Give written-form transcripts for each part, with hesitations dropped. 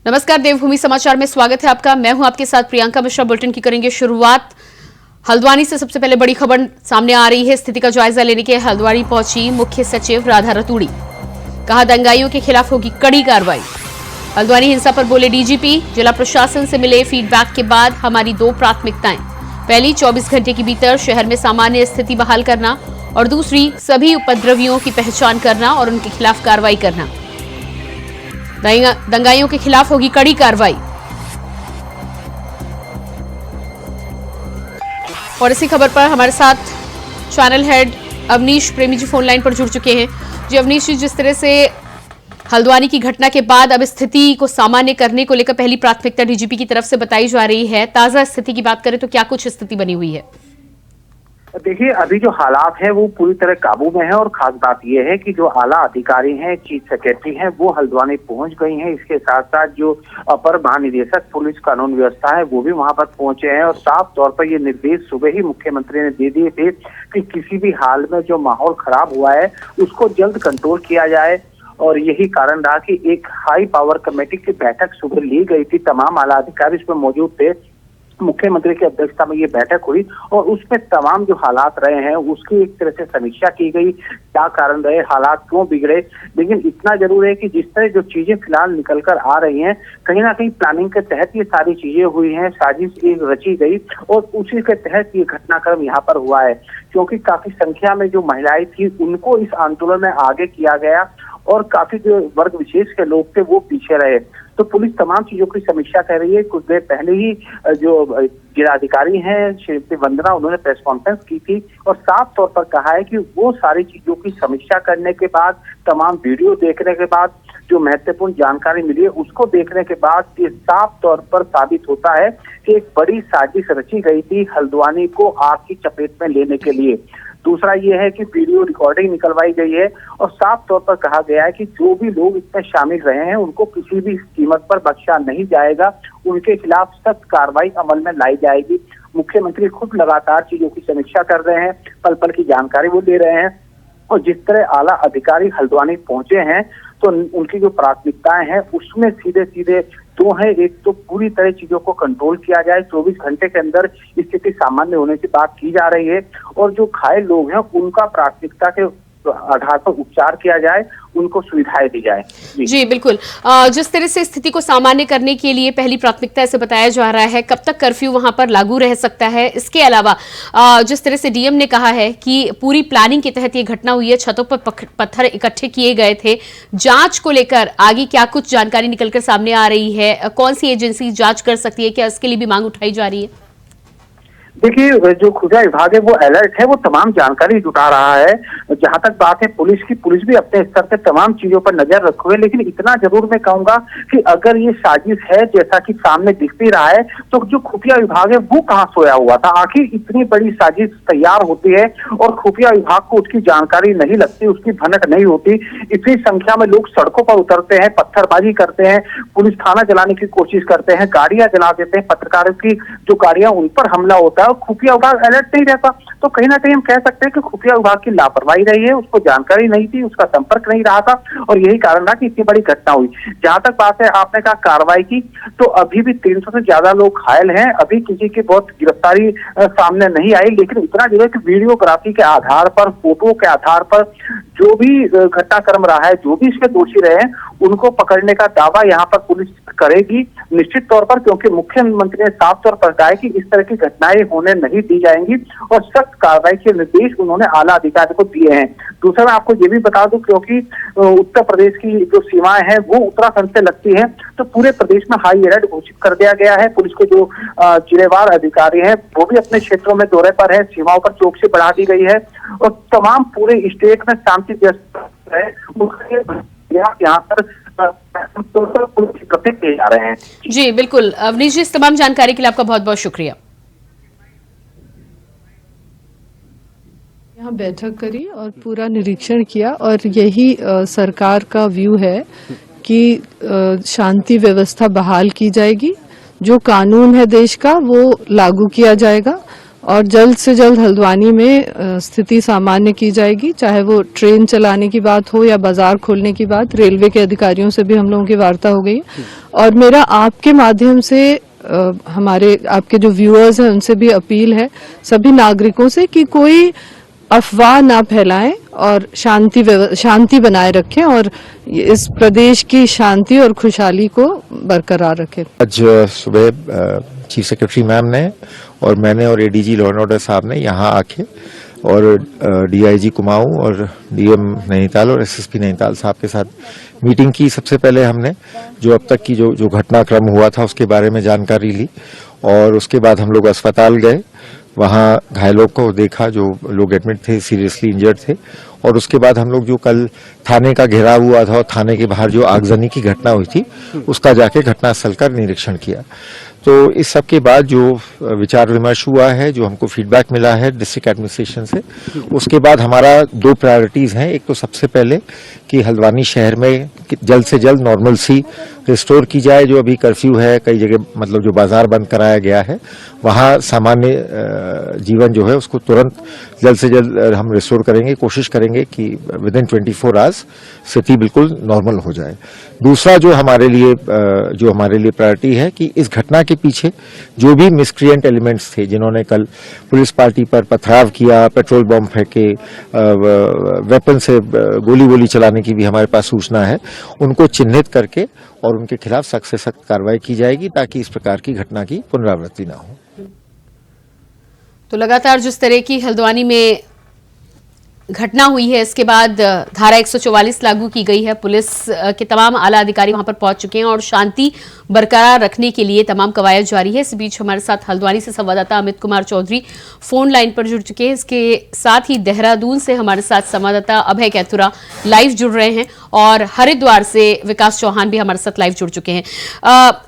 नमस्कार, देवभूमि समाचार में स्वागत है आपका। मैं हूं आपके साथ प्रियंका मिश्रा। बुलेटिन की करेंगे शुरुआत हल्द्वानी से। सबसे पहले बड़ी खबर सामने आ रही है। स्थिति का जायजा लेने के हल्द्वानी पहुंची मुख्य सचिव राधा रतूड़ी। कहा, दंगाइयों के खिलाफ होगी कड़ी कार्रवाई। हल्द्वानी हिंसा पर बोले डीजीपी, जिला प्रशासन से मिले फीडबैक के बाद हमारी 2 प्राथमिकताएं। पहली, 24 घंटे के भीतर शहर में सामान्य स्थिति बहाल करना और दूसरी, सभी उपद्रवियों की पहचान करना और उनके खिलाफ कार्रवाई करना। दंगाइयों के खिलाफ होगी कड़ी कार्रवाई। और इसी खबर पर हमारे साथ चैनल हेड अवनीश प्रेमी जी फोन लाइन पर जुड़ चुके हैं। जी अवनीश जी, जिस तरह से हल्द्वानी की घटना के बाद अब स्थिति को सामान्य करने को लेकर पहली प्राथमिकता डीजीपी की तरफ से बताई जा रही है, ताजा स्थिति की बात करें तो क्या कुछ स्थिति बनी हुई है? देखिए, अभी जो हालात है वो पूरी तरह काबू में है और खास बात यह है कि जो आला अधिकारी हैं, चीफ सेक्रेटरी हैं, वो हल्द्वानी पहुंच गई हैं। इसके साथ साथ जो अपर महानिदेशक पुलिस कानून व्यवस्था है वो भी वहां पर पहुंचे हैं और साफ तौर पर ये निर्देश सुबह ही मुख्यमंत्री ने दे दिए थे कि किसी भी हाल में जो माहौल खराब हुआ है उसको जल्द कंट्रोल किया जाए। और यही कारण रहा कि एक हाई पावर कमेटी की बैठक सुबह ली गई थी। तमाम आला अधिकारी इसमें मौजूद थे। मुख्यमंत्री की अध्यक्षता में ये बैठक हुई और उसमें तमाम जो हालात रहे हैं उसकी एक तरह से समीक्षा की गई। क्या कारण रहे, हालात क्यों बिगड़े। लेकिन इतना जरूर है कि जिस तरह जो चीजें फिलहाल निकल कर आ रही हैं, कहीं ना कहीं प्लानिंग के तहत ये सारी चीजें हुई हैं, साजिश एक रची गई और उसी के तहत ये घटनाक्रम यहाँ पर हुआ है। क्योंकि काफी संख्या में जो महिलाएं थी उनको इस आंदोलन में आगे किया गया और काफी जो वर्ग विशेष के लोग थे वो पीछे रहे। तो पुलिस तमाम चीजों की समीक्षा कर रही है। कुछ देर पहले ही जो जिलाधिकारी हैं श्रीमती वंदना, उन्होंने प्रेस कॉन्फ्रेंस की थी और साफ तौर पर कहा है कि वो सारी चीजों की समीक्षा करने के बाद, तमाम वीडियो देखने के बाद, जो महत्वपूर्ण जानकारी मिली है उसको देखने के बाद ये साफ तौर पर साबित होता है कि एक बड़ी साजिश रची गई थी हल्द्वानी को आग की चपेट में लेने के लिए। दूसरा ये है कि वीडियो रिकॉर्डिंग निकलवाई गई है और साफ तौर पर कहा गया है कि जो भी लोग इसमें शामिल रहे हैं उनको किसी भी कीमत पर बख्शा नहीं जाएगा। उनके खिलाफ सख्त कार्रवाई अमल में लाई जाएगी। मुख्यमंत्री खुद लगातार चीजों की समीक्षा कर रहे हैं, पल पल की जानकारी वो दे रहे हैं और जिस तरह आला अधिकारी हल्द्वानी पहुंचे हैं तो उनकी जो प्राथमिकताएं हैं उसमें सीधे सीधे 2 है। एक तो पूरी तरह चीजों को कंट्रोल किया जाए, 24 घंटे के अंदर स्थिति सामान्य होने की बात की जा रही है और जो घायल लोग हैं उनका प्राथमिकता के आधार पर उपचार किया जाए, उनको सुविधाएं दी जाए। जी बिल्कुल। जिस तरह से स्थिति को सामान्य करने के लिए पहली प्राथमिकता ऐसे बताया जा रहा है, कब तक कर्फ्यू वहां पर लागू रह सकता है? इसके अलावा जिस तरह से डीएम ने कहा है कि पूरी प्लानिंग के तहत ये घटना हुई है, छतों पर पत्थर इकट्ठे किए गए थे, जांच को लेकर आगे क्या कुछ जानकारी निकलकर सामने आ रही है? कौन सी एजेंसी जांच कर सकती है? क्या इसके लिए भी मांग उठाई जा रही है? देखिए, जो खुफिया विभाग है वो अलर्ट है, वो तमाम जानकारी जुटा रहा है। जहां तक बात है पुलिस की, पुलिस भी अपने स्तर पर तमाम चीजों पर नजर रखे हुए। लेकिन इतना जरूर मैं कहूंगा कि अगर ये साजिश है जैसा कि सामने दिख भी रहा है तो जो खुफिया विभाग है वो कहाँ सोया हुआ था? आखिर इतनी बड़ी साजिश तैयार होती है और खुफिया विभाग को उसकी जानकारी नहीं लगती, उसकी भनक नहीं होती। इतनी संख्या में लोग सड़कों पर उतरते हैं, पत्थरबाजी करते हैं, पुलिस थाना जलाने की कोशिश करते हैं, गाड़ियां जला देते हैं, पत्रकारों की जो गाड़ियां उन पर हमला होता है। खुफिया विभाग अलर्ट नहीं रहता। तो कहीं ना कहीं हम कह सकते हैं कि खुफिया विभाग की लापरवाही रही है, उसको जानकारी नहीं थी, उसका संपर्क नहीं रहा था और यही कारण था कि इतनी बड़ी घटना हुई। जहां तक बात है, आपने कहा कार्रवाई की, तो अभी भी 300 से ज्यादा लोग घायल हैं। अभी किसी की बहुत गिरफ्तारी सामने नहीं आई, लेकिन इतना जरूर है कि वीडियोग्राफी के आधार पर, फोटो के आधार पर जो भी घटनाक्रम रहा है, जो भी इसमें दोषी रहे हैं उनको पकड़ने का दावा यहाँ पर पुलिस करेगी निश्चित तौर पर। क्योंकि मुख्यमंत्री ने साफ तौर पर कहा है कि इस तरह की घटनाएं होने नहीं दी जाएंगी और सख्त कार्रवाई के निर्देश उन्होंने आला अधिकारी को दिए हैं। दूसरा मैं आपको ये भी बता दूं, क्योंकि उत्तर प्रदेश की जो सीमाएं हैं वो उत्तराखंड से लगती हैं, तो पूरे प्रदेश में हाई अलर्ट घोषित कर दिया गया है। पुलिस के जो जिलेवार अधिकारी हैं वो भी अपने क्षेत्रों में दौरे पर है, सीमाओं पर चौकसी बढ़ा दी गई है और तमाम पूरे स्टेट में शांति व्यवस्था है। यहाँ पर किए जा रहे हैं। जी बिल्कुल अवनीश जी, इस तमाम जानकारी के लिए आपका बहुत बहुत शुक्रिया। यहाँ बैठक करी और पूरा निरीक्षण किया और यही सरकार का व्यू है कि शांति व्यवस्था बहाल की जाएगी, जो कानून है देश का वो लागू किया जाएगा और जल्द से जल्द हल्द्वानी में स्थिति सामान्य की जाएगी, चाहे वो ट्रेन चलाने की बात हो या बाजार खोलने की बात। रेलवे के अधिकारियों से भी हम लोगों की वार्ता हो गई और मेरा आपके माध्यम से हमारे आपके जो व्यूअर्स हैं उनसे भी अपील है सभी नागरिकों से कि कोई अफवाह ना फैलाएं और शांति बनाए रखें और इस प्रदेश की शांति और खुशहाली को बरकरार रखें। आज सुबह चीफ सेक्रेटरी मैम ने और मैंने और एडीजी लॉ एंड ऑर्डर साहब ने यहाँ आके और डीआईजी कुमाऊं और डीएम नैनीताल और एसएसपी नैनीताल साहब के साथ मीटिंग की। सबसे पहले हमने जो अब तक की जो घटनाक्रम हुआ था उसके बारे में जानकारी ली और उसके बाद हम लोग अस्पताल गए, वहाँ घायलों को देखा जो लोग एडमिट थे, सीरियसली इंजर्ड थे। और उसके बाद हम लोग जो कल थाने का घेराव हुआ था और थाने के बाहर जो आगजनी की घटना हुई थी उसका जाके घटनास्थल का निरीक्षण किया। तो इस सब के बाद जो विचार विमर्श हुआ है, जो हमको फीडबैक मिला है डिस्ट्रिक्ट एडमिनिस्ट्रेशन से, उसके बाद हमारा 2 प्रायोरिटीज हैं। एक तो सबसे पहले कि हल्द्वानी शहर में जल्द से जल्द नॉर्मल सी रिस्टोर की जाए। जो अभी कर्फ्यू है, कई जगह मतलब जो बाजार बंद कराया गया है, वहाँ सामान्य जीवन जो है उसको तुरंत जल्द से जल्द हम रिस्टोर करेंगे। कोशिश करेंगे कि विदिन 24 आवर्स स्थिति बिल्कुल नॉर्मल हो जाए। दूसरा जो हमारे लिए प्रायोरिटी है कि इस घटना के पीछे जो भी मिसक्रिएंट एलिमेंट्स थे, जिन्होंने कल पुलिस पार्टी पर पथराव किया, पेट्रोल बम फेंके, वेपन से गोली चलाने की भी हमारे पास सूचना है, उनको चिन्हित करके और उनके खिलाफ सख्त से सख्त कार्रवाई की जाएगी ताकि इस प्रकार की घटना की पुनरावृत्ति न हो। तो लगातार जिस तरह की हल्द्वानी में घटना हुई है, इसके बाद धारा 144 लागू की गई है। पुलिस के तमाम आला अधिकारी वहां पर पहुंच चुके हैं और शांति बरकरार रखने के लिए तमाम कवायद जारी है। इस बीच हमारे साथ हल्द्वानी से संवाददाता अमित कुमार चौधरी फोन लाइन पर जुड़ चुके हैं। इसके साथ ही देहरादून से हमारे साथ संवाददाता अभय कैथुरा लाइव जुड़ रहे हैं और हरिद्वार से विकास चौहान भी हमारे साथ लाइव जुड़ चुके हैं।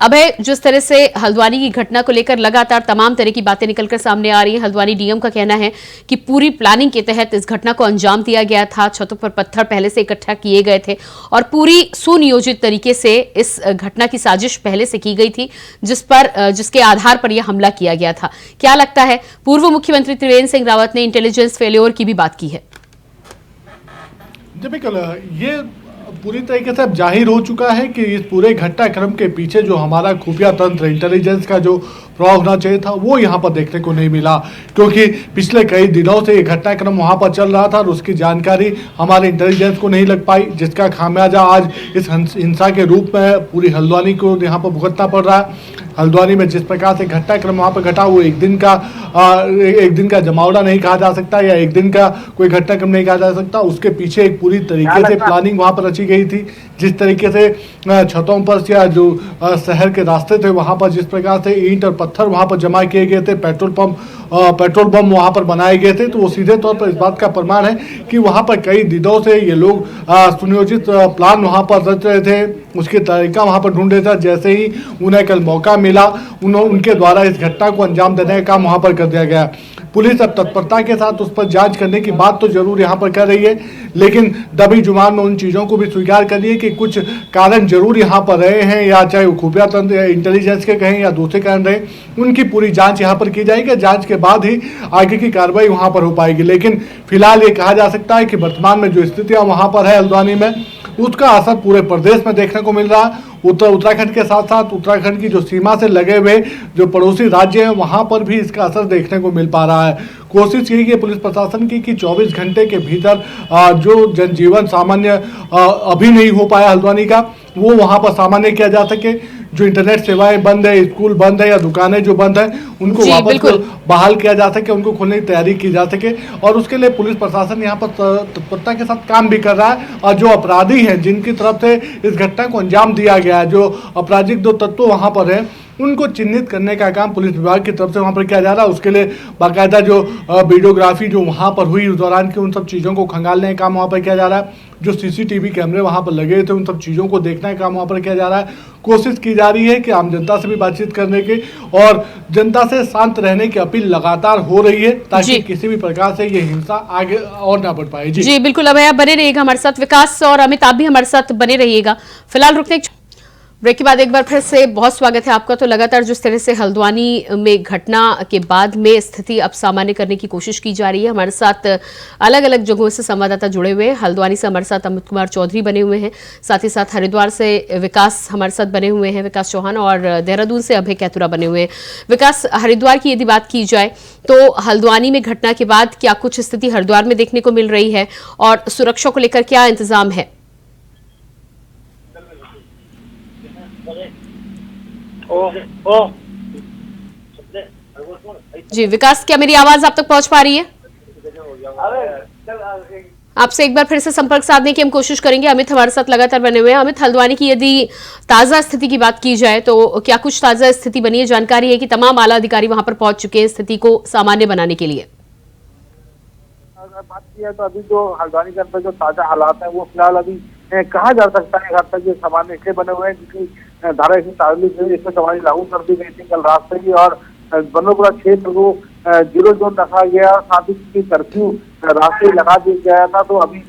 अभय, जिस तरह से हल्द्वानी की घटना को लेकर लगातार तमाम तरह की बातें निकलकर सामने आ रही है, हल्द्वानी डीएम का कहना है कि पूरी प्लानिंग के तहत इस घटना को अंजाम दिया गया था। छतों पर पत्थर पहले से इकट्ठा किए गए थे और पूरी सुनियोजित तरीके से इस घटना की साजिश पहले से की गई थी, जिसके आधार पर यह हमला किया गया था। क्या लगता है, पूर्व मुख्यमंत्री त्रिवेंद्र सिंह रावत ने इंटेलिजेंस फेल्योर की भी बात की है। बिल्कुल, ये पूरी तरीके से अब जाहिर हो चुका है कि इस पूरे घटनाक्रम के पीछे जो हमारा खुफिया तंत्र, इंटेलिजेंस का जो प्रभाव होना चाहिए था वो यहाँ पर देखने को नहीं मिला, क्योंकि पिछले कई दिनों से ये घटनाक्रम वहाँ पर चल रहा था और उसकी जानकारी हमारे इंटेलिजेंस को नहीं लग पाई, जिसका खामियाजा आज इस हिंसा के रूप में पूरी हल्द्वानी को यहाँ पर भुगतना पड़ रहा है। हल्द्वानी में जिस प्रकार से घटनाक्रम वहाँ पर घटा, वो एक दिन का जमावड़ा नहीं कहा जा सकता या एक दिन का कोई घटनाक्रम नहीं कहा जा सकता। उसके पीछे एक पूरी तरीके से प्लानिंग वहाँ पर रची गई थी। जिस तरीके से छतों पर या जो शहर के रास्ते थे वहाँ पर जिस प्रकार से ईंट और पत्थर वहाँ पर जमा किए गए थे, पेट्रोल बम वहाँ पर बनाए गए थे, तो वो सीधे तौर पर इस बात का प्रमाण है कि वहाँ पर कई दिनों से ये लोग सुनियोजित प्लान वहाँ पर रच रहे थे, उसके तरीका वहाँ पर ढूंढ रहे थे। जैसे ही उन्हें कल मौका मिला, उनके द्वारा इस घटना को अंजाम देने का काम वहाँ पर कर दिया गया। पुलिस अब तत्परता के साथ उस पर जांच करने की बात तो जरूर यहाँ पर कर रही है, लेकिन दबी जुबान में उन चीज़ों को भी स्वीकार कर लिए कि कुछ कारण जरूर यहाँ पर रहे हैं, या चाहे वो खुफिया तंत्र या इंटेलिजेंस के कहें या दूसरे कारण रहे, उनकी पूरी जांच यहाँ पर की जाएगी। जांच के बाद ही आगे की कार्रवाई वहाँ पर हो पाएगी। लेकिन फिलहाल ये कहा जा सकता है कि वर्तमान में जो स्थितियाँ वहाँ पर है हल्द्वानी में, उसका असर पूरे प्रदेश में देखने को मिल रहा है। उत्तराखंड के साथ साथ उत्तराखंड की जो सीमा से लगे हुए जो पड़ोसी राज्य हैं वहाँ पर भी इसका असर देखने को मिल पा रहा है। कोशिश की गई पुलिस प्रशासन की कि 24 घंटे के भीतर जो जनजीवन सामान्य अभी नहीं हो पाया हल्द्वानी का, वो वहाँ पर सामान्य किया जा सके। जो इंटरनेट सेवाएं बंद है, स्कूल बंद है या दुकानें जो बंद है, उनको वापस बहाल किया जा सके, उनको खोलने की तैयारी की जा सके। और उसके लिए पुलिस प्रशासन यहाँ पर तत्परता के साथ काम भी कर रहा है। और जो अपराधी हैं, जिनकी तरफ से इस घटना को अंजाम दिया गया है, जो आपराधिक दो तत्व वहाँ पर है, उनको चिन्हित करने का काम पुलिस विभाग की तरफ से वहाँ पर किया जा रहा है। उसके लिए बाकायदा जो वीडियोग्राफी जो वहाँ पर हुई उस दौरान की, उन सब चीज़ों को खंगालने का काम वहाँ पर किया जा रहा है। जो सीसीटीवी कैमरे वहाँ पर लगे थे, उन सब चीज़ों को देखने का काम वहाँ पर किया जा रहा है। कोशिश की जा रही है कि आम जनता से भी बातचीत करने की और जनता से शांत रहने की अपील लगातार हो रही है, ताकि किसी भी प्रकार से ये हिंसा आगे और ना बढ़ पाए। जी बिल्कुल, अभय आप बने रहिएगा हमारे साथ। विकास और अमित आप भी हमारे साथ बने रहिएगा। फिलहाल रुकने ब्रेक के बाद एक बार फिर से बहुत स्वागत है आपका। तो लगातार जिस तरह से हल्द्वानी में घटना के बाद में स्थिति अब सामान्य करने की कोशिश की जा रही है, हमारे साथ अलग अलग जगहों से संवाददाता जुड़े हुए हैं। हल्द्वानी से हमारे साथ अमित कुमार चौधरी बने हुए हैं, साथ ही साथ हरिद्वार से विकास हमारे साथ बने हुए हैं, विकास चौहान, और देहरादून से अभय कैथुरा बने हुए हैं। विकास, हरिद्वार की यदि बात की जाए तो हल्द्वानी में घटना के बाद क्या कुछ स्थिति हरिद्वार में देखने को मिल रही है और सुरक्षा को लेकर क्या इंतजाम है? जी विकास, क्या मेरी आवाज आप तक पहुंच पा रही है? आपसे एक बार फिर से संपर्क साधने की हम कोशिश करेंगे। अमित हमारे साथ लगातार बने हुए हैं। अमित, हल्द्वानी की यदि ताजा स्थिति की बात की जाए तो क्या कुछ ताजा स्थिति बनी है? जानकारी है कि तमाम आला अधिकारी वहां पर पहुंच चुके हैं स्थिति को सामान्य बनाने के लिए। अगर बात की है तो अभी जो हल्द्वानी के अंदर जो ताजा हालात है वो फिलहाल अभी कहा जा सकता है हद तक ये सामान्य इसलिए बने हुए हैं क्योंकि धारा 144 लागू कर दी गई थी कल रात से ही, और बनोपुरा क्षेत्र को जीरो जोन रखा गया, साथ ही कर्फ्यू रात से लगा दिया गया था। तो अभी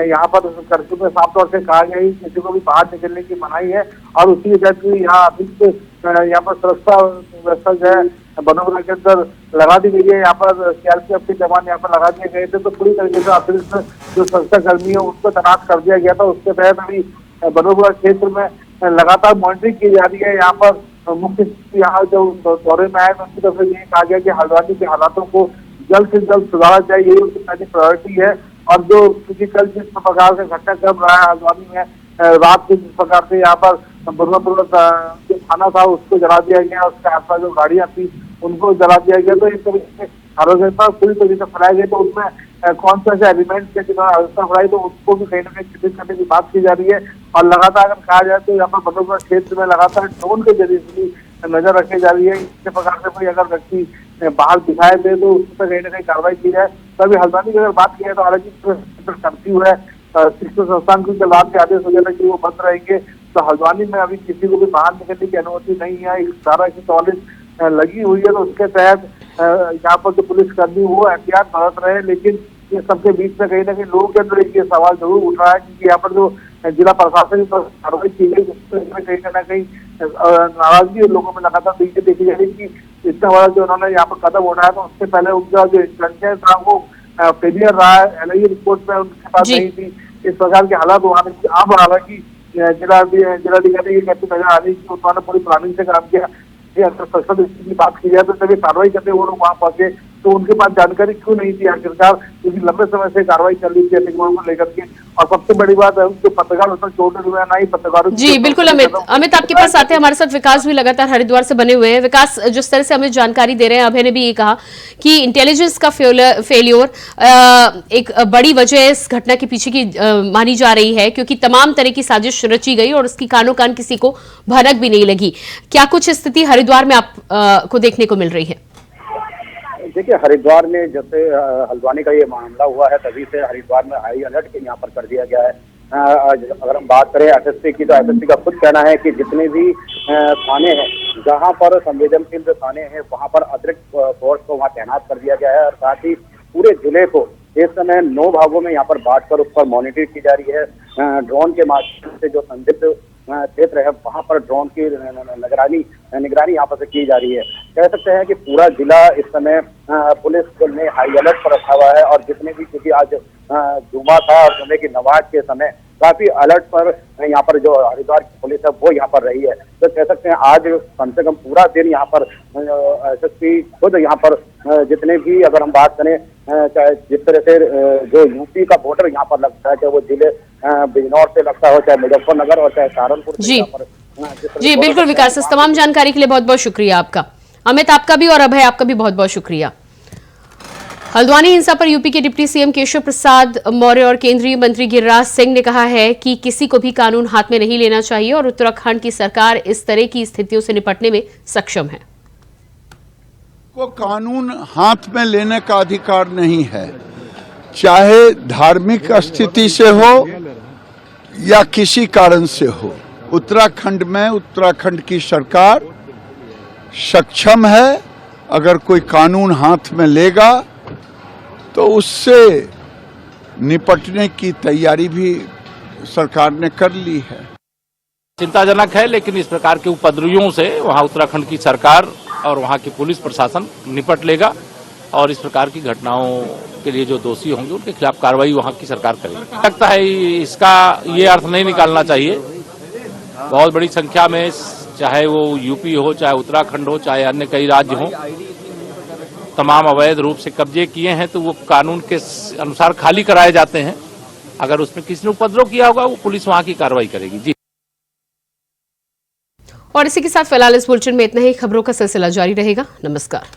यहाँ पर कर्फ्यू में साफ तौर से कहा गया है किसी को भी बाहर निकलने की मनाही है, और उसी वजह से यहाँ अतिरिक्त यहाँ पर सुरक्षा व्यवस्था जो है बनोपुरा के अंदर लगा दी गई है। यहाँ पर सीआरपीएफ के जवान यहाँ पर लगा दिए गए थे, तो पूरी तरीके से अतिरिक्त जो सुरक्षा कर्मी है उनको तैनात कर दिया गया था। उसके तहत अभी बनोपुरा क्षेत्र में लगातार मॉनिटरिंग की जा रही है। यहाँ पर मुख्य यहाँ जो दौरे में आए उनकी तरफ से ये कहा गया कि हल्द्वानी के हालातों को जल्द से जल्द सुधारा जाए, यही उनकी पहली प्रायोरिटी है। और जो क्योंकि कल जिस प्रकार से घटनाक्रम रहा है हल्द्वानी में, रात को जिस प्रकार से यहाँ पर बुरहानपुर जो थाना था उसको जला दिया गया, उसके आसपास जो गाड़ियां थी उनको जला दिया गया, तो इस तरीके से अराजकता पूरी तरीके से फैलाई गई। तो उसमें कौन से ऐसे एलिमेंट थे जिन्होंने अराजकता फैलाई, तो उसको भी कहीं ना कहीं चिन्हित करने की बात की जा रही है। और लगातार अगर कहा जाए तो यहाँ पर बनोपुरा क्षेत्र में लगातार ड्रोन के जरिए से नजर रखी जा रही है। इस प्रकार से कोई अगर व्यक्ति बाहर दिखाई दे तो उस पर कहीं ना कहीं कार्रवाई की जाए। तो अभी हल्द्वानी की अगर बात की जाए तो हालांकि कर्फ्यू है, शिक्षण संस्थान की रात के आदेश वगैरह की वो बंद रहेंगे, तो हल्द्वानी में अभी किसी को भी बाहर निकलने की अनुमति नहीं है। धारा 144 लगी हुई है, तो उसके तहत यहाँ पर जो पुलिसकर्मी वो एहतियात बरत रहे हैं। लेकिन ये सबके बीच में कहीं ना कहीं लोगों के अंदर एक ये सवाल जरूर उठ रहा है कि यहाँ पर जो जिला प्रशासन की कार्रवाई की गई उसमें कहीं ना कहीं नाराजगी लोगों में लगातार देखी जा रही है कि इतना बड़ा जो उन्होंने यहाँ पर कदम उठाया था उससे पहले उनका जो इंटेंशन था वो फेलियर रहा है। एलआईए रिपोर्ट में उनके पास नहीं थी। इस प्रकार के हालात वहां अब हालांकि जिलाधिकारी की कहते नजर आ रही है कि उन्होंने पूरी प्लानिंग से काम किया। अगर सशक्त की बात की जाए तो तभी कार्रवाई करते वो लोग वहां पहुंचे, तो उनके पास जानकारी क्यों नहीं थी आखिरकार, क्योंकि लंबे समय से कार्रवाई चल रही थी अतिक्रमण को लेकर के। और सबसे बड़ी बात है जो पत्रकार उसमें चोट हुए ना ही पत्रकारों। जी बिल्कुल अमित आपके पास आते हैं, हमारे साथ विकास भी लगातार हरिद्वार से बने हुए हैं। विकास, जिस तरह से हमें जानकारी दे रहे हैं, अभय ने भी ये कहा कि इंटेलिजेंस का फेलियर एक बड़ी वजह इस घटना के पीछे की मानी जा रही है, क्योंकि तमाम तरह की साजिश रची गई और उसकी कानो कान किसी को भनक भी नहीं लगी। क्या कुछ स्थिति हरिद्वार में आप को देखने को मिल रही है? देखिए, हरिद्वार में जैसे हल्द्वानी का ये मामला हुआ है तभी से हरिद्वार में हाई अलर्ट के यहाँ पर कर दिया गया है। अगर हम बात करें एसएसपी की तो एसएसपी का खुद कहना है कि जितने भी थाने हैं जहाँ पर संवेदनशील थाने हैं वहाँ पर अतिरिक्त फोर्स को वहाँ तैनात कर दिया गया है, और साथ ही पूरे जिले को इस समय 9 भागों में यहाँ पर बांटकर उस पर मॉनिटर की जा रही है। ड्रोन के माध्यम से जो संदिग्ध क्षेत्र है वहां पर ड्रोन की निगरानी यहाँ पर से की जा रही है। कह सकते हैं कि पूरा जिला इस समय पुलिस ने हाई अलर्ट पर रखा हुआ है, और जितने भी क्योंकि आज जुमा था और जुमे की नमाज के समय काफी अलर्ट पर यहाँ पर जो हरिद्वार की पुलिस है वो यहाँ पर रही है। तो कह सकते हैं आज कम से कम पूरा दिन यहाँ पर एसएसपी खुद यहाँ पर जितने भी अगर हम बात करें चाहे जिस तरह से जो यूपी का बॉर्डर यहाँ पर लगता है, चाहे वो जिले बिजनौर से लगता हो, चाहे मुजफ्फरनगर और चाहे सहारनपुर से। जी बिल्कुल विकास, इस तमाम जानकारी के लिए बहुत बहुत शुक्रिया आपका। अमित आपका भी और अभय आपका भी बहुत बहुत शुक्रिया। हल्द्वानी हिंसा पर यूपी के डिप्टी सीएम केशव प्रसाद मौर्य और केंद्रीय मंत्री गिरिराज सिंह ने कहा है कि किसी को भी कानून हाथ में नहीं लेना चाहिए और उत्तराखंड की सरकार इस तरह की स्थितियों से निपटने में सक्षम है। को कानून हाथ में लेने का अधिकार नहीं है, चाहे धार्मिक स्थिति से हो या किसी कारण से हो। उत्तराखंड में उत्तराखंड की सरकार सक्षम है, अगर कोई कानून हाथ में लेगा तो उससे निपटने की तैयारी भी सरकार ने कर ली है। चिंताजनक है, लेकिन इस प्रकार के उपद्रवियों से वहां उत्तराखंड की सरकार और वहां की पुलिस प्रशासन निपट लेगा और इस प्रकार की घटनाओं के लिए जो दोषी होंगे उनके खिलाफ कार्रवाई वहां की सरकार करेगी। लगता है इसका ये अर्थ नहीं निकालना चाहिए, बहुत बड़ी संख्या में चाहे वो यूपी हो, चाहे उत्तराखंड हो, चाहे अन्य कई राज्य हो, तमाम अवैध रूप से कब्जे किए हैं तो वो कानून के अनुसार खाली कराए जाते हैं। अगर उसमें किसी ने उपद्रव किया होगा वो पुलिस वहां की कार्रवाई करेगी। जी। और इसी के साथ फिलहाल इस बुलेटिन में इतना ही। खबरों का सिलसिला जारी रहेगा। नमस्कार।